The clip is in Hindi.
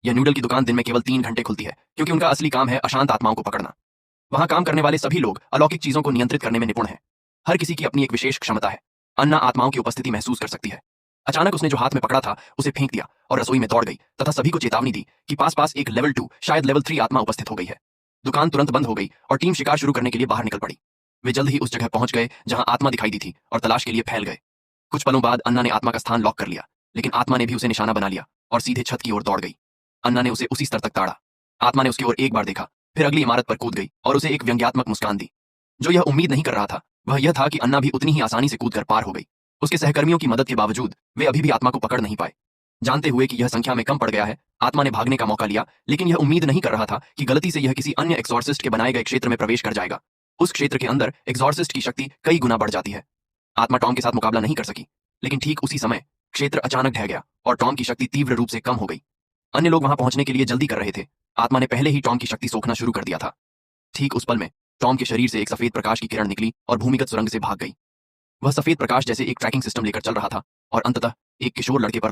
यह नूडल की दुकान दिन में केवल 3 घंटे खुलती है, क्योंकि उनका असली काम है अशांत आत्माओं को पकड़ना। वहां काम करने वाले सभी लोग अलौकिक चीजों को नियंत्रित करने में निपुण हैं। हर किसी की अपनी एक विशेष क्षमता है। अन्ना आत्माओं की उपस्थिति महसूस कर सकती है। अचानक उसने जो हाथ में पकड़ा था उसे फेंक दिया और रसोई में दौड़ गई तथा सभी को चेतावनी दी कि पास पास एक लेवल 2 शायद लेवल 3 आत्मा उपस्थित हो गई है। दुकान तुरंत बंद हो गई और टीम शिकार शुरू करने के लिए बाहर निकल पड़ी। वे जल्द ही उस जगह पहुंच गए जहां आत्मा दिखाई दी थी और तलाश के लिए फैल गए। कुछ पलों बाद अन्ना ने आत्मा का स्थान लॉक कर लिया, लेकिन आत्मा ने भी उसे निशाना बना लिया और सीधे छत की ओर दौड़ गई। अन्ना ने उसे उसी स्तर तक ताड़ा। आत्मा ने उसकी ओर एक बार देखा, फिर अगली इमारत पर कूद गई और उसे एक व्यंग्यात्मक मुस्कान दी। जो यह उम्मीद नहीं कर रहा था वह यह था कि अन्ना भी उतनी ही आसानी से कूदकर पार हो गई। उसके सहकर्मियों की मदद के बावजूद वे अभी भी आत्मा को पकड़ नहीं पाए। जानते हुए कि यह संख्या में कम पड़ गया है, आत्मा ने भागने का मौका लिया, लेकिन यह उम्मीद नहीं कर रहा था कि गलती से यह किसी अन्य एक्सॉर्सिस्ट के बनाए गए क्षेत्र में प्रवेश कर जाएगा। उस क्षेत्र के अंदर एक्सॉर्सिस्ट की शक्ति कई गुना बढ़ जाती है। आत्मा टॉम के साथ मुकाबला नहीं कर सकी, लेकिन ठीक उसी समय क्षेत्र अचानक ढह गया और टॉम की शक्ति तीव्र रूप से कम हो गई। अन्य लोग वहां पहुंचने के लिए जल्दी कर रहे थे। आत्मा ने पहले ही टॉम की शक्ति सोखना शुरू कर दिया था। ठीक उस पल में टॉम के शरीर से एक सफेद प्रकाश की किरण निकली और भूमिगत सुरंग से भाग गई। वह सफेद प्रकाश जैसे एक ट्रैकिंग सिस्टम लेकर चल रहा था और अंततः एक किशोर लड़के पर